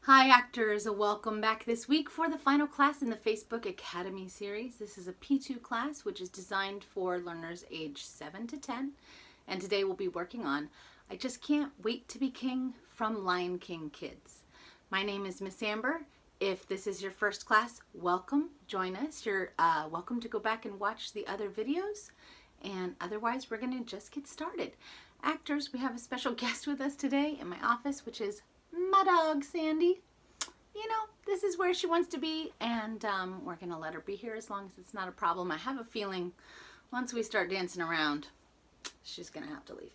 Hi actors, welcome back this week for the final class in the Facebook Academy series. This is a P2 class which is designed for learners age 7 to 10, and today we'll be working on I Just Can't Wait to Be King from Lion King Kids. My name is Miss Amber. If this is your first class, welcome, join us. You're welcome to go back and watch the other videos, and otherwise we're going to just get started. Actors, we have a special guest with us today in my office, which is my dog Sandy. You know, this is where she wants to be, and we're gonna let her be here as long as it's not a problem. I have a feeling once we start dancing around, she's gonna have to leave.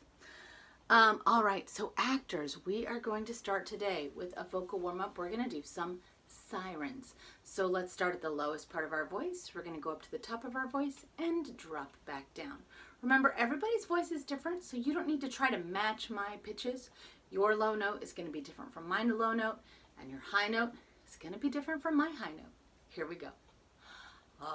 All right, so actors, we are going to start today with a vocal warm-up. We're gonna do some sirens. So let's start at the lowest part of our voice. We're gonna go up to the top of our voice and drop back down. Remember, everybody's voice is different, so you don't need to try to match my pitches. Your low note is going to be different from my low note, and your high note is going to be different from my high note. Here we go. Ah.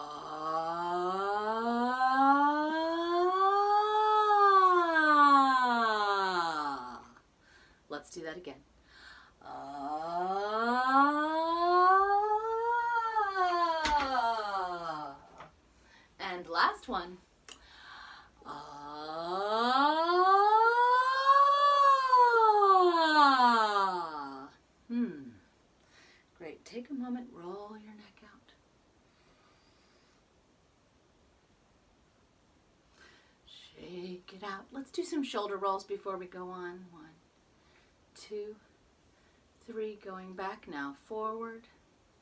Let's do that again. Ah. And last one. Great. Take a moment, roll your neck out. Shake it out. Let's do some shoulder rolls before we go on. 1, 2, 3. Going back now. Forward,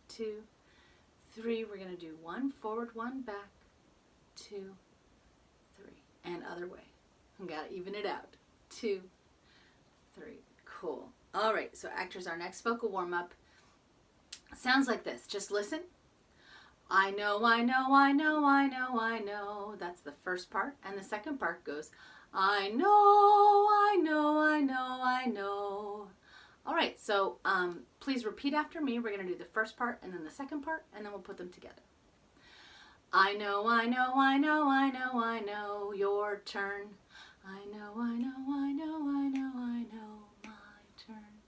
2, 3. We're going to do 1 forward, 1 back, 2, 3. And other way. We got to even it out. 2, 3. Cool. All right, so actors, our next vocal warm-up sounds like this. Just listen. I know, I know, I know, I know, I know. That's the first part. And the second part goes, I know, I know, I know, I know. All right, so please repeat after me. We're going to do the first part and then the second part, and then we'll put them together. I know, I know, I know, I know, I know. Your turn. I know, I know, I know, I know, I know. My turn.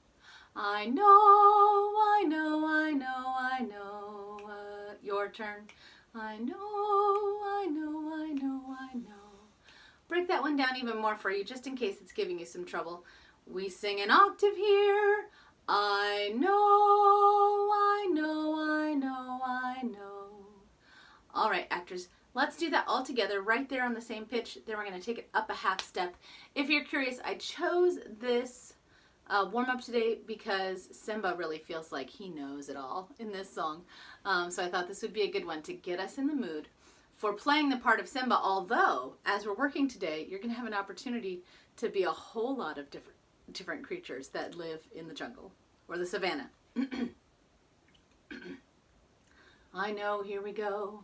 I know, I know, I know, I know. Your turn. I know, I know, I know, I know. Break that one down even more for you, just in case it's giving you some trouble. We sing an octave here. I know, I know, I know, I know. All right, actors, let's do that all together right there on the same pitch. Then we're going to take it up a half step. If you're curious, I chose this warm-up today because Simba really feels like he knows it all in this song. So I thought this would be a good one to get us in the mood for playing the part of Simba, although as we're working today, you're going to have an opportunity to be a whole lot of different creatures that live in the jungle or the savannah. I know, here we go.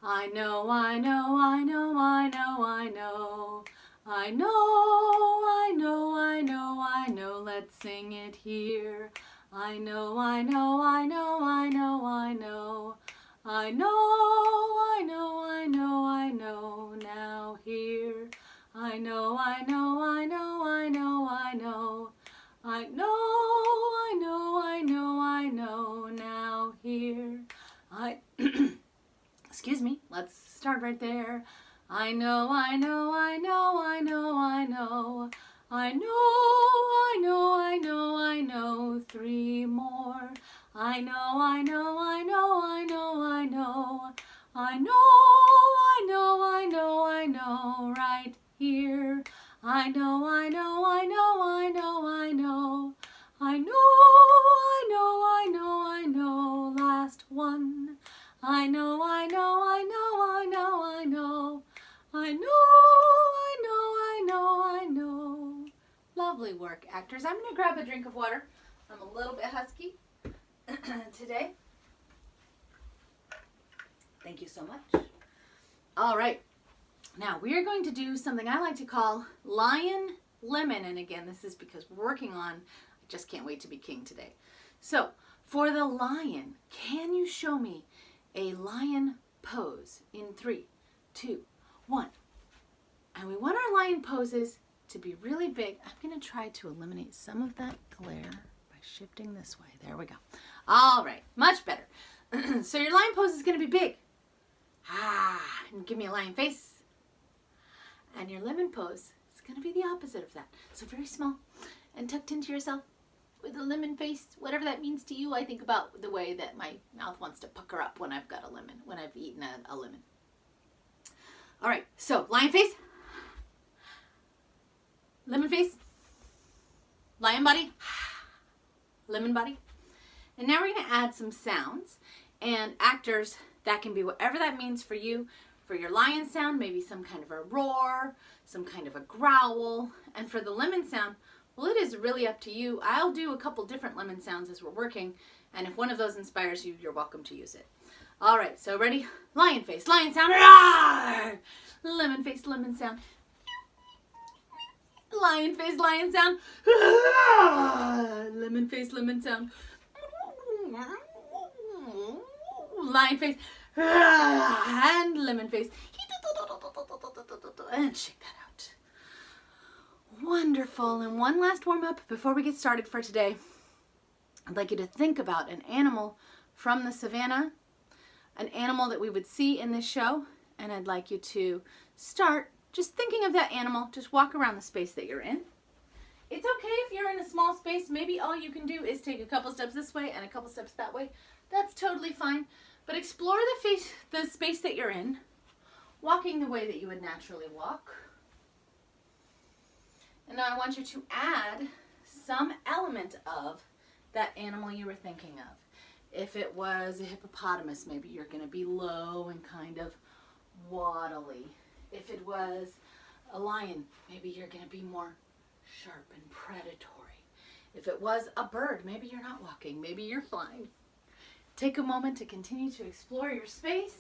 I know, I know, I know, I know, I know. I know, I know, I know, I know. Let's sing it here. I know, I know, I know, I know, I know. I know, I know, I know, I know. Now here. I know, I know, I know, I know, I know. I know, I know, I know, I know. Now here. Excuse me, let's start right there. I know, I know, I know, I know, I know. I know, I know, I know, I know. 3 more. I know, I know, I know, I know, I know. I know, I know, I know, I know. Right here. I know, I know, I know, I know, I know. I know, I know, I know, I know. Last one. I know, I know, I know, I know, I know. I know, I know, I know, I know. Lovely work, actors. I'm going to grab a drink of water. I'm a little bit husky today. Thank you so much. All right. Now, we are going to do something I like to call Lion Lemon. And again, this is because we're working on I Just Can't Wait to Be King today. So, for the lion, can you show me a lion pose in 3, 2, 1. And we want our lion poses to be really big. I'm going to try to eliminate some of that glare by shifting this way. There we go. All right, much better. So your lion pose is going to be big. And give me a lion face. And your lemon pose is going to be the opposite of that. So very small and tucked into yourself with a lemon face, whatever that means to you. I think about the way that my mouth wants to pucker up when I've got a lemon, when I've eaten a lemon. All right, so lion face, lemon face, lion body, lemon body. And now we're going to add some sounds. And actors, that can be whatever that means for you. For your lion sound, maybe some kind of a roar, some kind of a growl. And for the lemon sound, well, it is really up to you. I'll do a couple different lemon sounds as we're working. And if one of those inspires you, you're welcome to use it. All right, so ready? Lion face, lion sound. Roar! Lemon face, lemon sound. Lion face, lion sound. Lemon face, lemon sound. Lion face. And lemon face. And shake that out. Wonderful. And one last warm up before we get started for today. I'd like you to think about an animal from the savannah, an animal that we would see in this show, and I'd like you to start just thinking of that animal. Just walk around the space that you're in. It's okay if you're in a small space. Maybe all you can do is take a couple steps this way and a couple steps that way. That's totally fine. But explore the space that you're in, walking the way that you would naturally walk. And now I want you to add some element of that animal you were thinking of. If it was a hippopotamus, maybe you're going to be low and kind of waddly. If it was a lion, maybe you're going to be more sharp and predatory. If it was a bird, maybe you're not walking, maybe you're flying. Take a moment to continue to explore your space.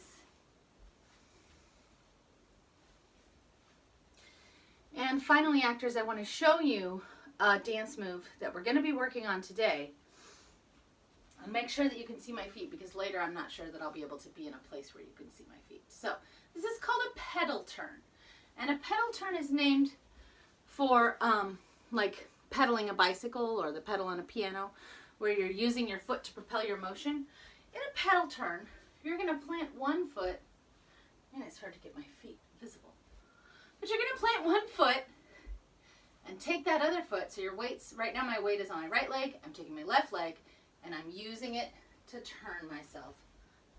And finally, actors, I want to show you a dance move that we're going to be working on today. And make sure that you can see my feet, because later I'm not sure that I'll be able to be in a place where you can see my feet. So this is called a pedal turn. And a pedal turn is named for like pedaling a bicycle or the pedal on a piano, where you're using your foot to propel your motion. In a pedal turn, you're going to plant one foot, and it's hard to get my feet visible, but you're going to plant one foot and take that other foot. So your weight's, right now my weight is on my right leg, I'm taking my left leg, and I'm using it to turn myself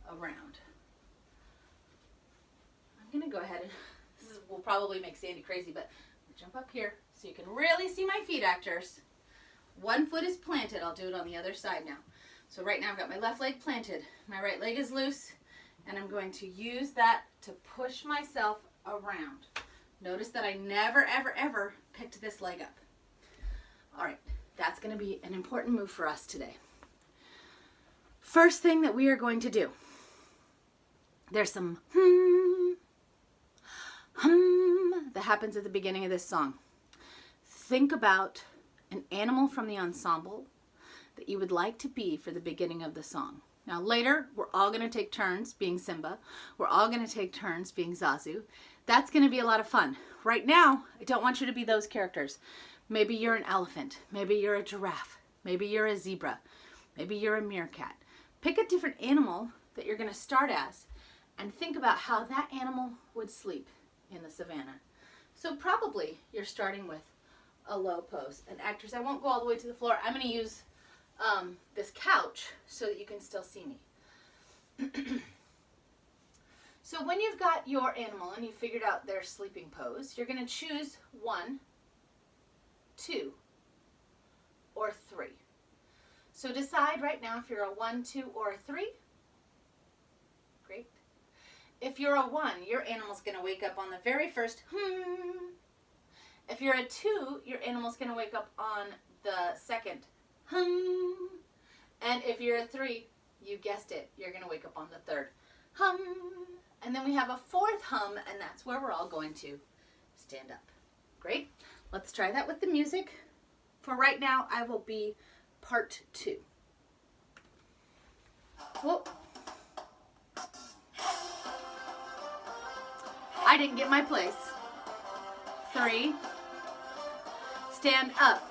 around. I'm going to go ahead and, will probably make Sandy crazy, but jump up here so you can really see my feet, actors. One foot is planted. I'll do it on the other side now. So right now I've got my left leg planted. My right leg is loose, and I'm going to use that to push myself around. Notice that I never, ever, ever picked this leg up. All right, that's going to be an important move for us today. First thing that we are going to do, there's some that happens at the beginning of this song. Think about an animal from the ensemble that you would like to be for the beginning of the song. Now later, we're all going to take turns being Simba. We're all going to take turns being Zazu. That's going to be a lot of fun. Right now, I don't want you to be those characters. Maybe you're an elephant. Maybe you're a giraffe. Maybe you're a zebra. Maybe you're a meerkat. Pick a different animal that you're going to start as and think about how that animal would sleep in the savannah. So probably you're starting with a low pose. And actors, I won't go all the way to the floor. I'm going to use this couch so that you can still see me. So when you've got your animal and you've figured out their sleeping pose, you're going to choose 1, 2, or 3. So decide right now if you're a 1, 2, or a 3. Great. If you're a 1, your animal's going to wake up on the very first If you're a 2, your animal's going to wake up on the second And if you're a 3, you guessed it, you're going to wake up on the third And then we have a fourth hum, and that's where we're all going to stand up. Great. Let's try that with the music. For right now, I will be part 2. Whoa. I didn't get my place. 3. Stand up.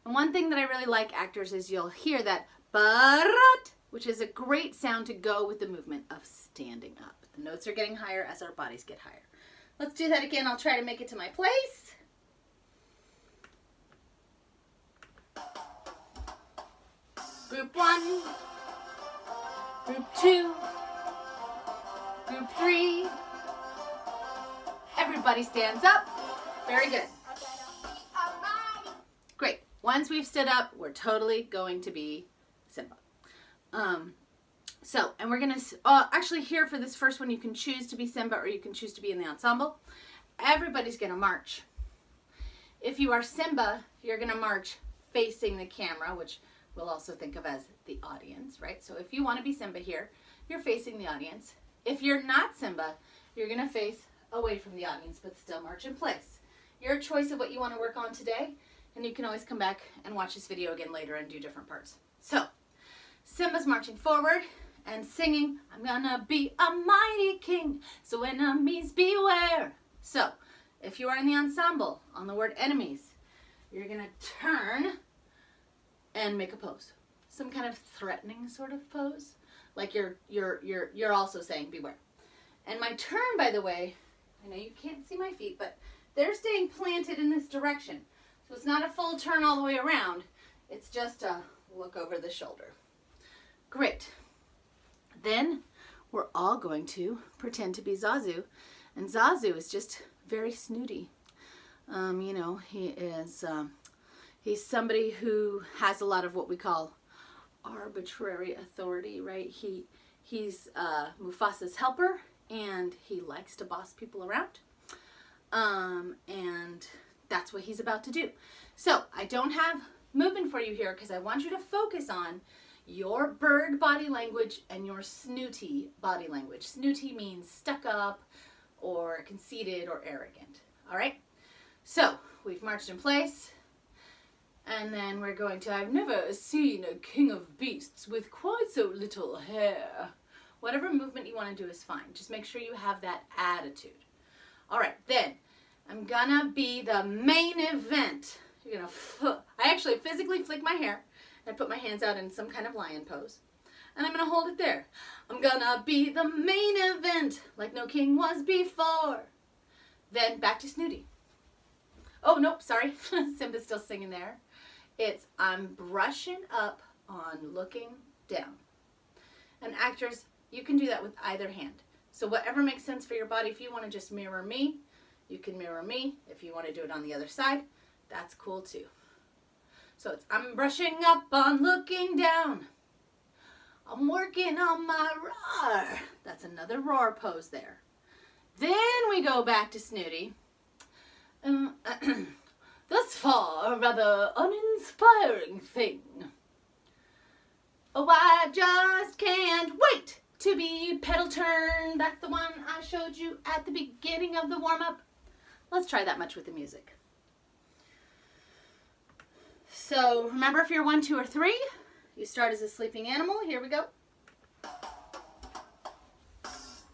And one thing that I really like, actors, is you'll hear that barat, which is a great sound to go with the movement of standing up. The notes are getting higher as our bodies get higher. Let's do that again. I'll try to make it to my place. Group 1, Group 2, Group 3. Everybody stands up. Very good. Great. Once we've stood up, we're totally going to be Simba. And we're going to, actually here for this first one, you can choose to be Simba or you can choose to be in the ensemble. Everybody's going to march. If you are Simba, you're going to march facing the camera, which we'll also think of as the audience, right? So if you want to be Simba here, you're facing the audience. If you're not Simba, you're going to face away from the audience, but still march in place. Your choice of what you want to work on today, and you can always come back and watch this video again later and do different parts. So, Simba's marching forward and singing, I'm gonna be a mighty king, so enemies beware. So, if you are in the ensemble, on the word enemies, you're gonna turn and make a pose. Some kind of threatening sort of pose. Like you're also saying beware. And my turn, by the way, I know you can't see my feet, but they're staying planted in this direction. So it's not a full turn all the way around. It's just a look over the shoulder. Great. Then we're all going to pretend to be Zazu. And Zazu is just very snooty. You know, he is, he's somebody who has a lot of what we call arbitrary authority, right? He's Mufasa's helper, and he likes to boss people around. And that's what he's about to do. So I don't have movement for you here because I want you to focus on your bird body language and your snooty body language. Snooty means stuck up or conceited or arrogant. All right? So we've marched in place. And then we're going to, I've never seen a king of beasts with quite so little hair. Whatever movement you want to do is fine. Just make sure you have that attitude. All right, then I'm gonna be the main event. You're gonna, I actually physically flick my hair. I put my hands out in some kind of lion pose. And I'm gonna hold it there. I'm gonna be the main event like no king was before. Then back to Snooty. Oh, nope, sorry. Simba's still singing there. It's I'm brushing up on looking down. And actors, you can do that with either hand. So whatever makes sense for your body. If you want to just mirror me, you can mirror me. If you want to do it on the other side, that's cool too. So it's I'm brushing up on looking down. I'm working on my roar. That's another roar pose there. Then we go back to Snooty. Thus far, a rather uninspiring thing. Oh, I just can't wait to be pedal turn. That's the one I showed you at the beginning of the warm-up. Let's try that much with the music. So remember, if you're 1, 2, or 3, you start as a sleeping animal. Here we go.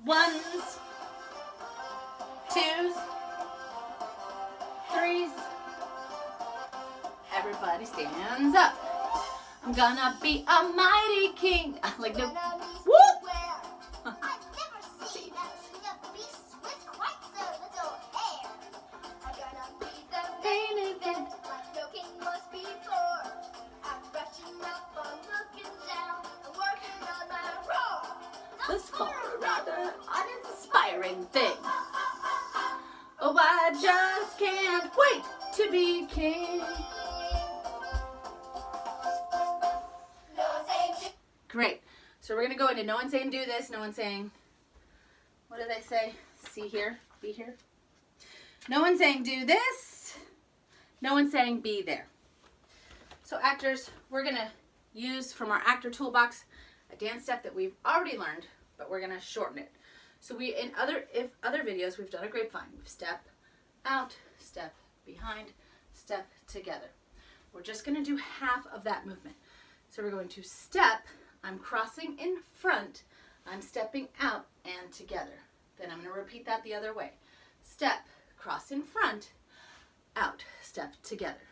1s, 2s, 3s. Everybody stands up. I'm gonna be a mighty king. Like no. Whoop! I've never seen a king of beasts with quite so little hair. I'm gonna be the main event like no king was before. I'm brushing up on looking down. I'm working on my roar. Thus far, a rather uninspiring thing. Oh, I just can't wait to be king. Great. So we're going to go into no one saying do this, no one saying, what do they say? See here, be here. No one saying do this, no one saying be there. So actors, we're going to use from our actor toolbox a dance step that we've already learned, but we're going to shorten it. So we, in other videos, we've done a grapevine. We've step out, step behind, step together. We're just going to do half of that movement. So we're going to step, I'm crossing in front, I'm stepping out and together. Then I'm going to repeat that the other way. Step, cross in front, out, step together.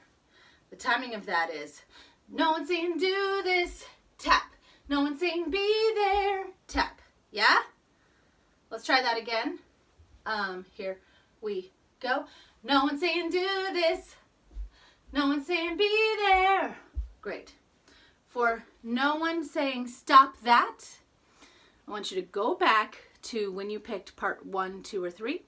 The timing of that is, no one's saying do this, tap. No one's saying be there, tap. Yeah? Let's try that again. Here we go. No one's saying do this. No one's saying be there. Great. For no one saying stop that, I want you to go back to when you picked part 1, 2, or 3.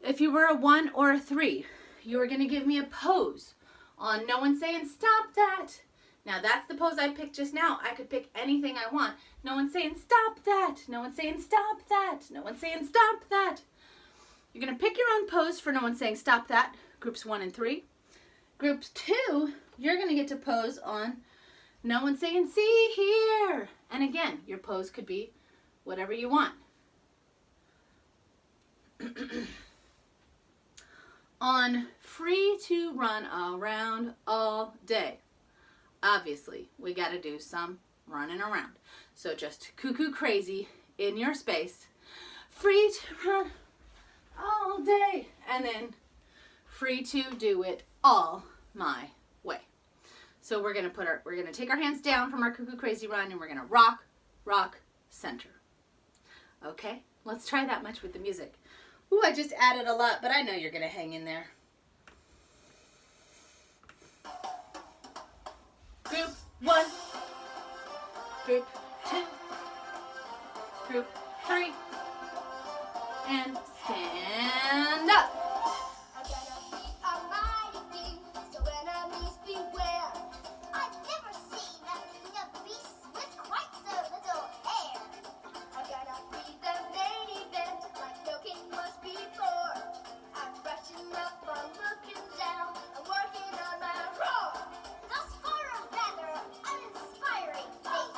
If you were a 1 or a 3, you were going to give me a pose on no one saying stop that. Now that's the pose I picked just now. I could pick anything I want. No one's saying stop that. No one's saying stop that. No one's saying stop that. You're going to pick your own pose for no one saying stop that. Groups 1 and 3. Groups 2, you're going to get to pose on no one saying see here. And again, your pose could be whatever you want. On free to run around all day. Obviously, we got to do some running around. So just cuckoo crazy in your space. Free to run all day. And then free to do it all my way. So we're going to take our hands down from our cuckoo crazy run and we're going to rock, rock, center. Okay? Let's try that much with the music. Ooh, I just added a lot, but I know you're going to hang in there. Group 1, group 2, group 3, and stand up. I'm gonna be a mighty king, so enemies beware. I've never seen a king of beasts with quite so little hair. I'm gonna be the main event, like no king was before. I'm rushing up, I'm looking down, I'm working on my roar. Thus far a rather uninspiring thing.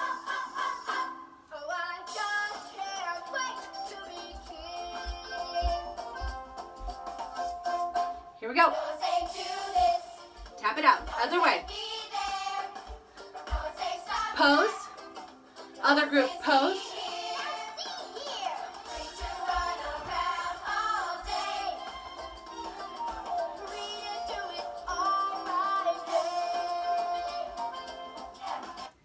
Oh, I just can't wait to be king. Here we go. No one say do this. Tap it out. Other way. Be there. No one say stop. Pose. Other group pose. See here. Free to run around all day. Free to do it all my way.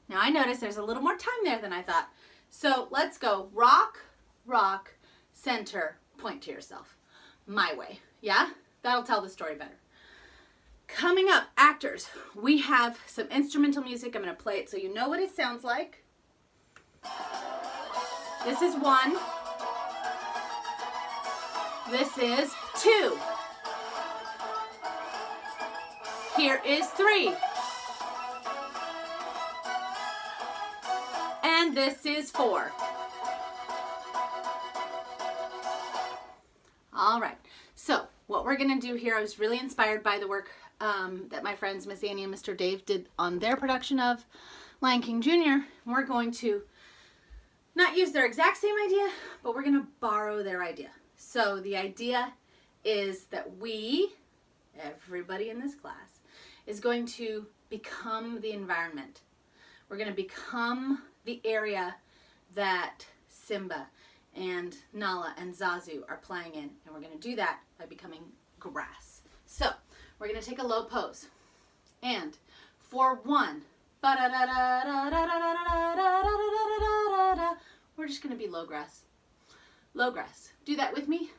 Now I noticed there's a little more time there than I thought. So let's go rock, rock, center, point to yourself. My way. Yeah? That'll tell the story better. Coming up, actors, we have some instrumental music. I'm going to play it so you know what it sounds like. This is 1. This is 2. Here is 3. And this is 4. All right. So what we're going to do here, I was really inspired by the work that my friends Miss Annie and Mr. Dave did on their production of Lion King Jr. We're going to not use their exact same idea, but we're going to borrow their idea. So the idea is that everybody in this class, is going to become the environment. We're going to become the area that Simba and Nala and Zazu are playing in. And we're going to do that by becoming grass. So we're going to take a low pose. And for 1, we're just going to be low grass. Low grass. Do that with me.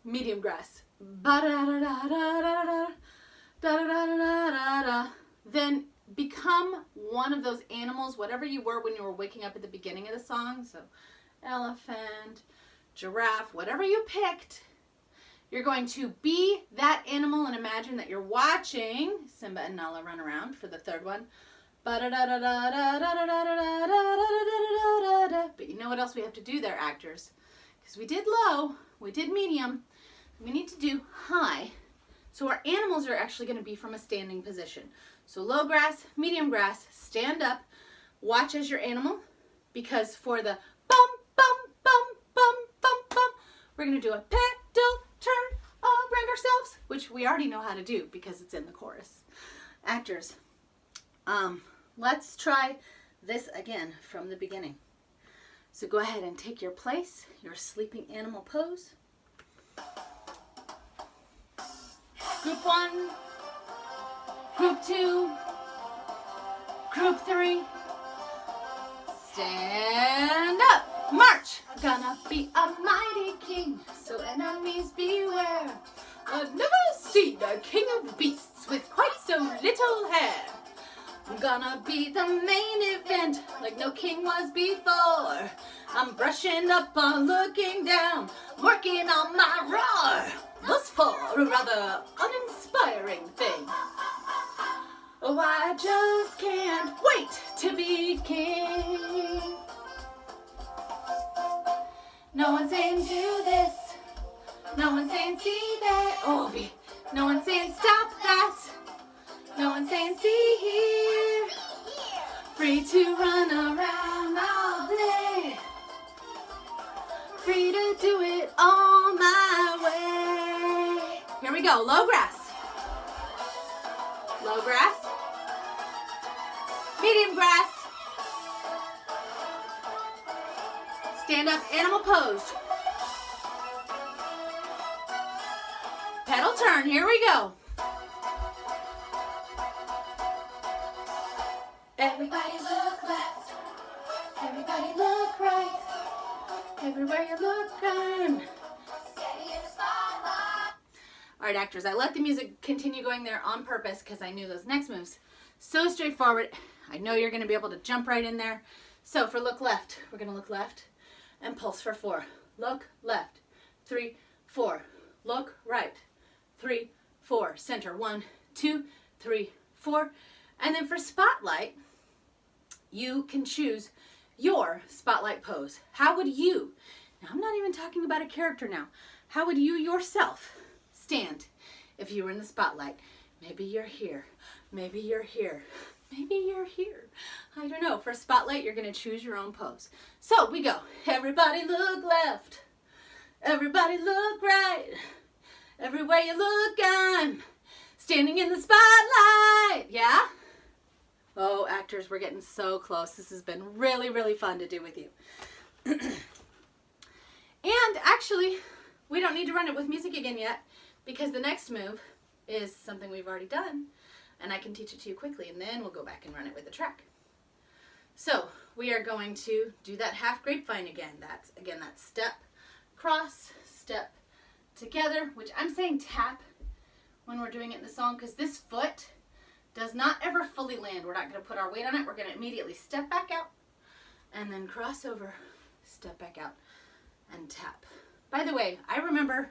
Medium grass. Then become one of those animals, whatever you were when you were waking up at the beginning of the song. So elephant, giraffe, whatever you picked. You're going to be that animal and imagine that you're watching Simba and Nala run around for the third one. But you know what else we have to do there, actors? Because we did low, we did medium, we need to do high. So our animals are actually going to be from a standing position. So low grass, medium grass, stand up, watch as your animal, because for the bum, bum, bum, bum, bum, bum, we're going to do a pedal turn around ourselves, which we already know how to do because it's in the chorus. Actors, let's try this again from the beginning. So go ahead and take your place, your sleeping animal pose. Group 1, Group 2, Group 3. Stand up, march. Gonna be a mighty king, so enemies beware. I've never seen a king of beasts with quite so little hair. I'm gonna be the main event like no king was before. I'm brushing up on looking down, working on my roar. Thus far, a rather uninspiring thing. Oh, I just can't wait to be king. No one's saying do this. No one's saying see that. Oh, no one's saying stop that. No one's saying see here. Free to run around all day. Free to do it all my way. Here we go. Low grass. Low grass. Medium grass. Stand up animal pose. Pedal turn. Here we go. Everybody look left. Everybody look right. Everywhere you look, I'm steady in the spotlight. All right, actors, I let the music continue going there on purpose because I knew those next moves. So straightforward. I know you're going to be able to jump right in there. So for look left, we're going to look left and pulse for 4. Look left, 3, 4. Look right, 3, 4. Center, 1, 2, 3, 4. And then for spotlight, you can choose your spotlight pose. How would you, now I'm not even talking about a character now, how would you yourself stand if you were in the spotlight? Maybe you're here, maybe you're here, maybe you're here. I don't know. For spotlight, you're going to choose your own pose. So we go. Everybody look left. Everybody look right. Everywhere you look, I'm standing in the spotlight. Yeah? Oh, actors, we're getting so close. This has been really, really fun to do with you. And actually, we don't need to run it with music again yet because the next move is something we've already done, and I can teach it to you quickly, and then we'll go back and run it with the track. So we are going to do that half grapevine again. That's, again, that step, cross, step, together, which I'm saying tap when we're doing it in the song because this foot does not ever fully land. We're not going to put our weight on it. We're going to immediately step back out and then cross over, step back out, and tap. By the way, I remember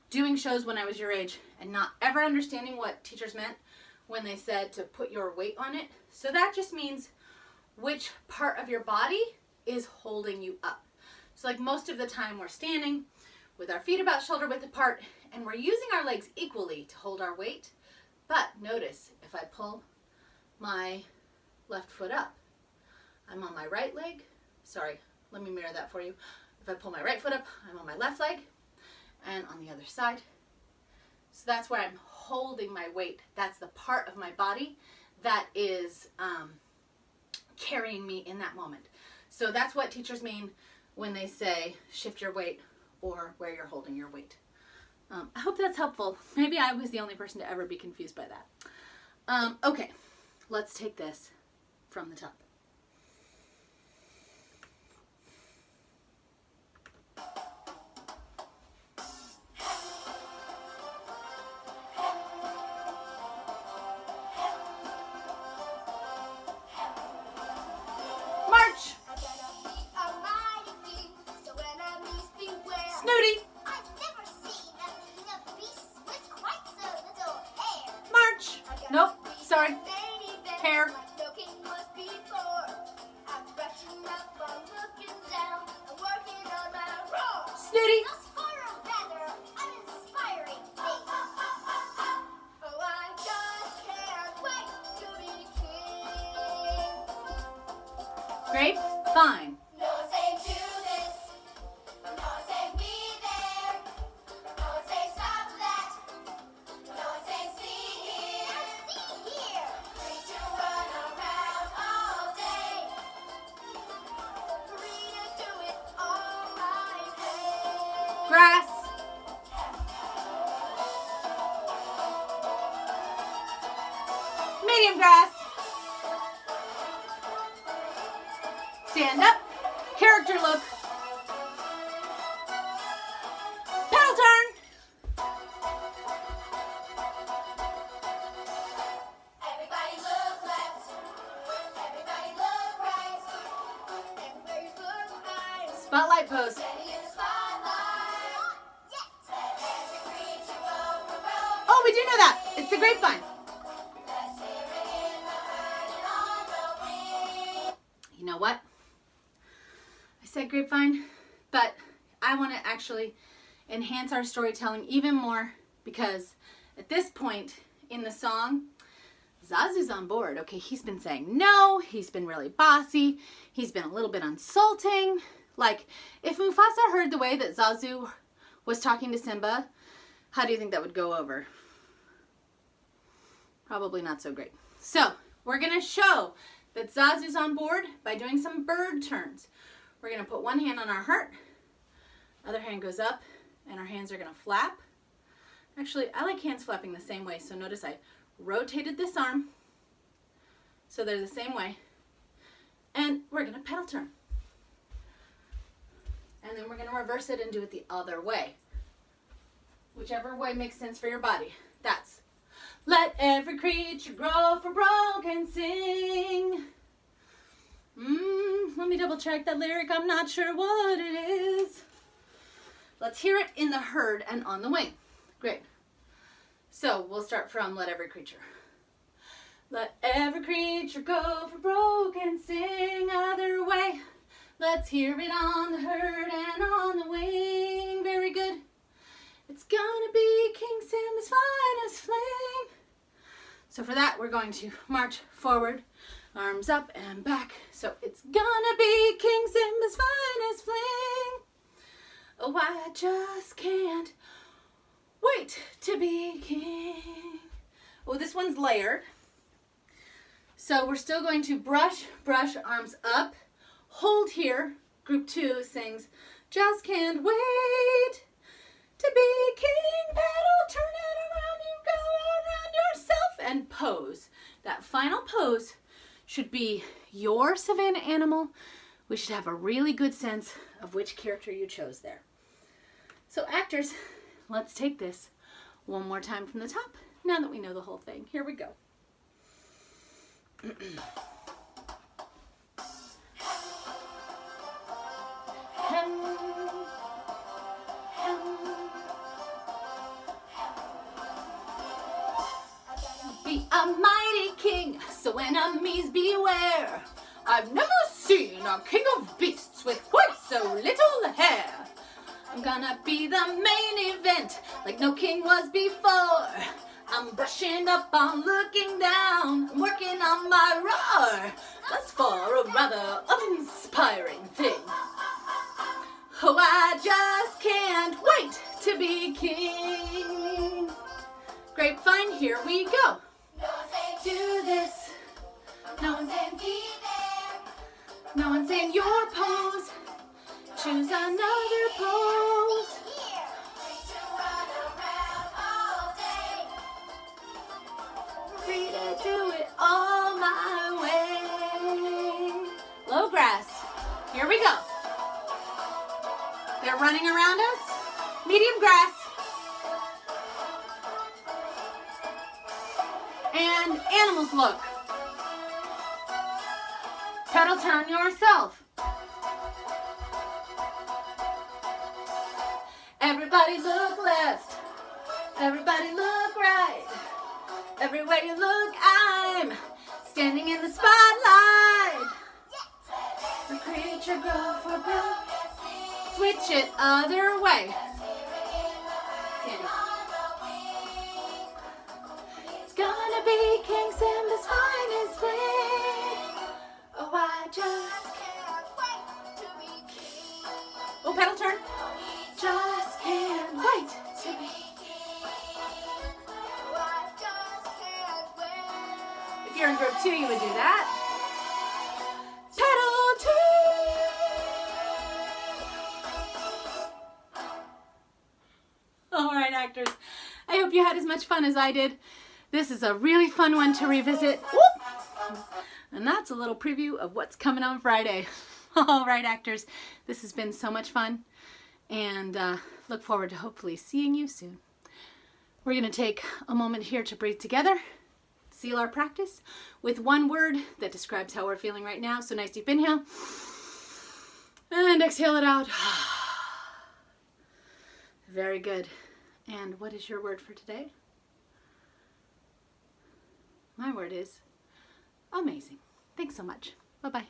doing shows when I was your age and not ever understanding what teachers meant when they said to put your weight on it. So that just means which part of your body is holding you up. So like most of the time we're standing with our feet about shoulder width apart and we're using our legs equally to hold our weight. But notice if I pull my left foot up, I'm on my right leg. Sorry, let me mirror that for you. If I pull my right foot up, I'm on my left leg and on the other side. So that's where I'm holding my weight. That's the part of my body that is carrying me in that moment. So that's what teachers mean when they say shift your weight or where you're holding your weight. I hope that's helpful. Maybe I was the only person to ever be confused by that. Okay, let's take this from the top. March! Snooty! March! Nope, sorry. Hair. Snooty! Grapevine. Grass. Medium grass. Stand up. Character look. Pedal turn. Everybody look left. Everybody look right. Everybody look high. Spotlight pose. Standing in the spotlight. Let every creature go for broke. Oh, we do know that. It's the grapevine. Let's hear it in the herd and on the wing. You know what? I said grapevine, but I want to actually enhance our storytelling even more because at this point in the song, Zazu's on board. Okay, he's been saying no. He's been really bossy. He's been a little bit insulting. Like, if Mufasa heard the way that Zazu was talking to Simba, how do you think that would go over? Probably not so great. So, we're going to show that Zazu's on board by doing some bird turns. We're going to put one hand on our heart, other hand goes up, and our hands are going to flap. Actually, I like hands flapping the same way, so notice I rotated this arm so they're the same way, and we're going to pedal turn. And then we're going to reverse it and do it the other way. Whichever way makes sense for your body. That's let every creature grow for broke and sing. Let me double check that lyric. I'm not sure what it is. Let's hear it in the herd and on the wing. Great. So we'll start from let every creature. Let every creature go for broke and sing other way. Let's hear it on the herd and on the wing. Very good. It's gonna be King Simba's finest fling. So for that, we're going to march forward, arms up and back. So it's gonna be King Simba's finest fling. Oh, I just can't wait to be king. Oh, this one's layered. So we're still going to brush, arms up, hold here. Group 2 sings, just can't wait to be king. Pedal, turn it around, you go around yourself, and pose. That final pose should be your savannah animal. We should have a really good sense of which character you chose there. So actors, let's take this one more time from the top, now that we know the whole thing. Here we go. Be a mighty king, so enemies beware. I've never seen a king of beasts with quite so little hair. I'm gonna be the main event, like no king was before. I'm brushing up, I'm looking down, I'm working on my roar. That's for a rather uninspiring thing. Oh, I just can't wait to be king. Grapevine, here we go. No one saying Do this. No one's saying be there. no one's saying your pose. Choose another pose. Here. Free to run around all day. Free to do it all my way. Low grass. Here we go. They're running around us. Medium grass. And animals look. Pedal turn yourself. Everybody look left. Everybody look right. Everywhere you look, I'm standing in the spotlight. The creature grow for broke. Switch it other way. It's gonna be King Simba's finest fling. Oh, I just Can't wait to be king. oh, pedal turn. Just can't wait. To be king. Oh, I just can't wait. If you're in group 2, you would do that. Pedal turn. All right, actors. I hope you had as much fun as I did. This is a really fun one to revisit. Whoop! And that's a little preview of what's coming on Friday. All right, actors, this has been so much fun, and look forward to hopefully seeing you soon. We're going to take a moment here to breathe together, seal our practice with one word that describes how we're feeling right now. So nice deep inhale, and exhale it out. Very good. And what is your word for today? My word is amazing. Thanks so much. Bye-bye.